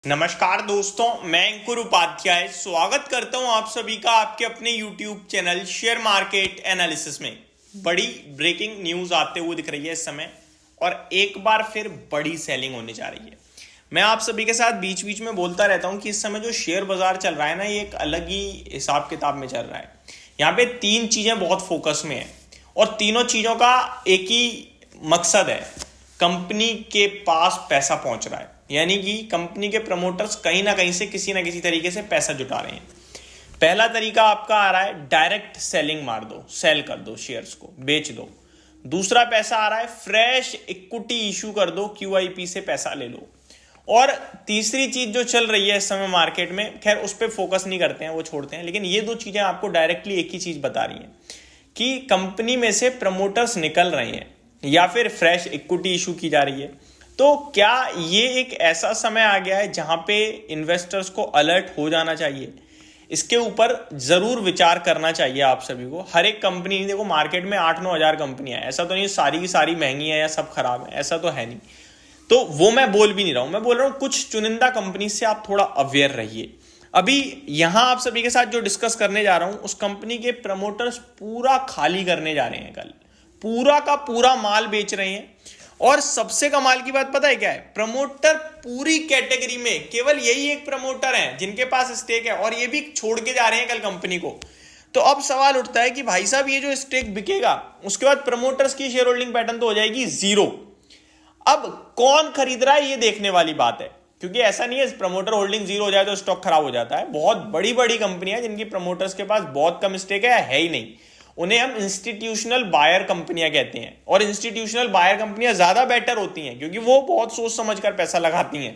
नमस्कार दोस्तों, मैं अंकुर उपाध्याय स्वागत करता हूं आप सभी का आपके अपने YouTube channel share market analysis में। बड़ी ब्रेकिंग न्यूज आते हुए दिख रही है इस समय और एक बार फिर बड़ी सेलिंग होने जा रही है। मैं आप सभी के साथ बीच बीच में बोलता रहता हूं कि इस समय जो शेयर बाजार चल रहा है ना, ये एक अलग ही हिसाब किताब में चल रहा है। यहाँ पे तीन चीजें बहुत फोकस में है और तीनों चीजों का एक ही मकसद है, कंपनी के पास पैसा पहुंच रहा है। यानी कि कंपनी के प्रमोटर्स कहीं ना कहीं से किसी ना किसी तरीके से पैसा जुटा रहे हैं। पहला तरीका आपका आ रहा है डायरेक्ट सेलिंग, मार दो, सेल कर दो, शेयर्स को बेच दो। दूसरा पैसा आ रहा है फ्रेश इक्विटी इशू कर दो, QIP से पैसा ले लो। और तीसरी चीज जो चल रही है इस समय मार्केट में, खैर उस पर फोकस नहीं करते हैं, वो छोड़ते हैं, लेकिन ये दो चीजें आपको डायरेक्टली एक ही चीज बता रही हैं कि कंपनी में से प्रमोटर्स निकल रहे हैं या फिर फ्रेश इक्विटी इशू की जा रही है। तो क्या ये एक ऐसा समय आ गया है जहां पे इन्वेस्टर्स को अलर्ट हो जाना चाहिए? इसके ऊपर जरूर विचार करना चाहिए आप सभी को। हर एक कंपनी, देखो मार्केट में 8-9 हजार कंपनियां हैं, ऐसा तो नहीं सारी की सारी महंगी है या सब खराब है, ऐसा तो है नहीं। तो वो मैं बोल भी नहीं रहा हूं, मैं बोल रहा हूं कुछ चुनिंदा कंपनी से आप थोड़ा अवेयर रहिए। अभी यहां आप सभी के साथ जो डिस्कस करने जा रहा हूं, उस कंपनी के प्रमोटर्स पूरा खाली करने जा रहे हैं, कल पूरा का पूरा माल बेच रहे हैं। और सबसे कमाल की बात पता है क्या है? प्रमोटर पूरी कैटेगरी में केवल यही एक प्रमोटर है जिनके पास स्टेक है और ये भी छोड़ के जा रहे हैं कल कंपनी को। तो अब सवाल उठता है कि भाई साहब, ये जो स्टेक बिकेगा उसके बाद प्रमोटर्स की शेयर होल्डिंग पैटर्न तो हो जाएगी जीरो। अब कौन खरीद रहा है ये देखने वाली बात है, क्योंकि ऐसा नहीं है प्रमोटर होल्डिंग जीरो हो जाए तो स्टॉक खराब हो जाता है। बहुत बड़ी बड़ी कंपनियां जिनकी प्रमोटर्स के पास बहुत कम स्टेक है ही नहीं, उन्हें हम इंस्टीट्यूशनल बायर कंपनियां कहते हैं। और इंस्टीट्यूशनल बायर कंपनियां ज्यादा बेटर होती हैं क्योंकि वो बहुत सोच समझ कर पैसा लगाती हैं।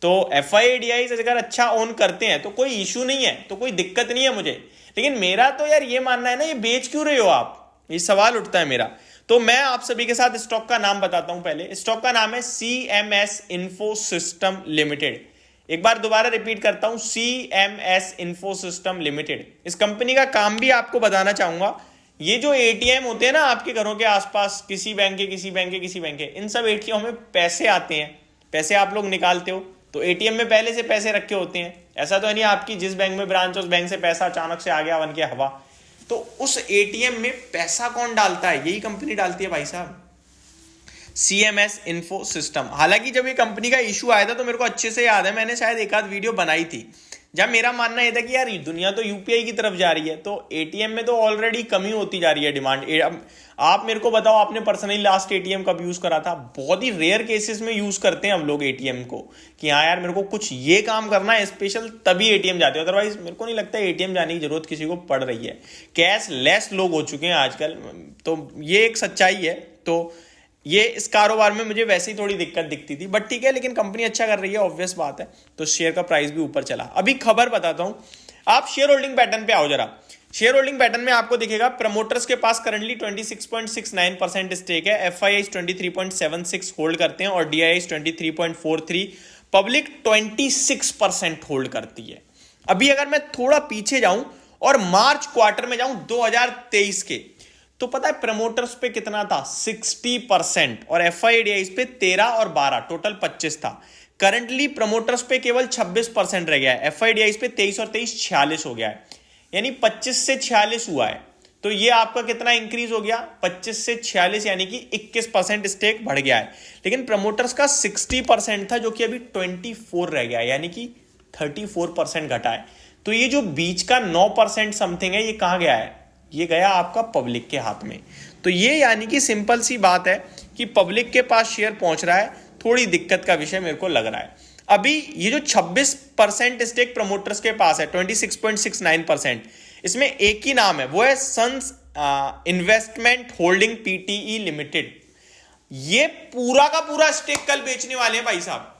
तो FIDIs अगर अच्छा ओन करते हैं तो कोई इशू नहीं है, तो कोई दिक्कत नहीं है मुझे। लेकिन मेरा तो यार ये मानना है ना, ये बेच क्यों रहे हो आप, ये सवाल उठता है मेरा। तो मैं आप सभी के साथ स्टॉक का नाम बताता हूं। पहले स्टॉक का नाम है CMS इन्फो सिस्टम लिमिटेड। एक बार दोबारा रिपीट करता हूं, CMS इन्फो सिस्टम लिमिटेड। इस कंपनी का काम भी आपको बताना चाहूंगा। ये जो ATM होते हैं ना आपके घरों के आसपास, किसी बैंक के किसी बैंक के किसी बैंक के, इन सब ATM में पैसे आते हैं, पैसे आप लोग निकालते हो तो ATM में पहले से पैसे रखे होते हैं। ऐसा तो नहीं आपकी जिस बैंक में ब्रांच, उस बैंक से पैसा अचानक से आ गया बन के हवा। तो उस ATM में पैसा कौन डालता है? यही कंपनी डालती है भाई साहब, CMS इन्फो सिस्टम। हालांकि जब ये कंपनी का इशू आया था तो मेरे को अच्छे से याद है, मैंने शायद एक आध वीडियो बनाई थी जब मेरा मानना यह था कि यार दुनिया तो UPI की तरफ जा रही है, तो ATM में तो ऑलरेडी कमी होती जा रही है डिमांड। आप मेरे को बताओ, आपने पर्सनली लास्ट ATM कब यूज करा था? बहुत ही रेयर केसेस में यूज करते हैं हम लोग ATM को कि हाँ यार मेरे को कुछ ये काम करना है स्पेशल, तभी ATM जाते हैं। अदरवाइज मेरे को नहीं लगता ATM जाने की जरूरत किसी को पड़ रही है। कैश लेस लोग हो चुके हैं आजकल, तो ये एक सच्चाई है। तो ये इस कारोबार में मुझे वैसे ही थोड़ी दिक्कत दिखती थी, बट ठीक है, लेकिन कंपनी अच्छा कर रही है, ऑब्वियस बात है, तो शेयर का प्राइस भी ऊपर चला। अभी खबर बताता हूं, आप शेयर होल्डिंग पैटर्न पे आओ जरा। शेयर होल्डिंग पैटर्न में आपको दिखेगा प्रमोटर्स के पास करंटली 26.69% स्टेक है, FIIs 23.76 होल्ड करते हैं और DIIs 23.43, पब्लिक 26% होल्ड करती है। अभी अगर मैं थोड़ा पीछे जाऊं और मार्च क्वार्टर में जाऊं 2023 के, तो पता है प्रमोटर्स पे कितना था? 60% और FIDIs पे 13 और 12, टोटल 25 था। करंटली प्रमोटर्स पे केवल 26% रह गया है, FIDIs पे 23 और 23 46 हो गया है, यानी 25 से 46 हुआ है। तो ये आपका कितना इंक्रीज हो गया? 25 से 46, यानी कि 21% स्टेक बढ़ गया है। लेकिन प्रमोटर्स का 60% था जो कि अभी 24 रह गया है, यानी कि 34% घटा है। तो ये जो बीच का 9% समथिंग है, ये कहां गया है? ये गया आपका पब्लिक के हाथ में। तो ये यानी कि सिंपल सी बात है कि पब्लिक के पास शेयर पहुंच रहा है, थोड़ी दिक्कत का विषय मेरे को लग रहा है। अभी ये जो 26% स्टेक प्रमोटर्स के पास है, 26.69%, इसमें एक ही नाम है, वो है sons investment holding PTE limited. ये पूरा का पूरा स्टेक कल बेचने वाले हैं भाई साहब।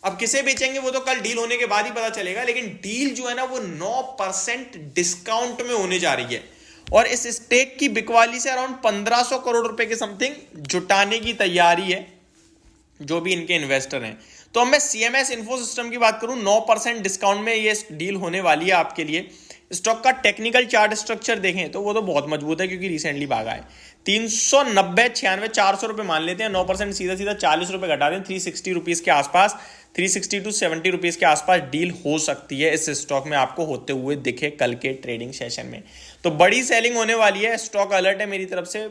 अब किसे बेचेंगे वो तो कल डील होने के बाद ही पता चलेगा, लेकिन डील जो है ना वो 9% डिस्काउंट में होने जा रही है और इस स्टेक की बिकवाली से अराउंड 1500 करोड़ रुपए के समथिंग जुटाने की तैयारी है जो भी इनके इन्वेस्टर हैं। तो अब मैं CMS इन्फो सिस्टम की बात करूं, 9% डिस्काउंट में ये डील होने वाली है आपके लिए। स्टॉक का टेक्निकल चार्ट स्ट्रक्चर देखें तो वो तो बहुत मजबूत है क्योंकि रिसेंटली भागा है। 390, 96, 400 रुपए मान लेते हैं, 9% सीधा सीधा 40 रुपए घटा दें, 360 रुपीज के आसपास 360 टू 70 रुपीज़ के आसपास डील हो सकती है इस स्टॉक में, आपको होते हुए दिखे कल के ट्रेडिंग सेशन में। तो बड़ी सेलिंग होने वाली है, स्टॉक अलर्ट है मेरी तरफ से।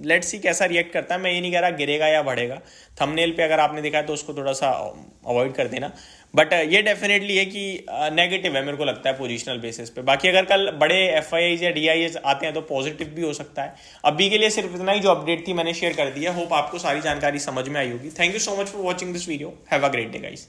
लेट्स सी कैसा रिएक्ट करता है। मैं ये नहीं कह रहा गिरेगा या बढ़ेगा, थंबनेल पे अगर आपने देखा है तो उसको थोड़ा सा अवॉइड कर देना, बट ये डेफिनेटली है कि नेगेटिव है मेरे को लगता है पोजिशनल बेसिस पे। बाकी अगर कल बड़े एफआईआईज या डीआईएज आते हैं तो पॉजिटिव भी हो सकता है। अभी के लिए सिर्फ इतना ही जो अपडेट थी मैंने शेयर कर दिया। होप आपको सारी जानकारी समझ में आई होगी। Thank you so much for watching this video. Have a great day guys.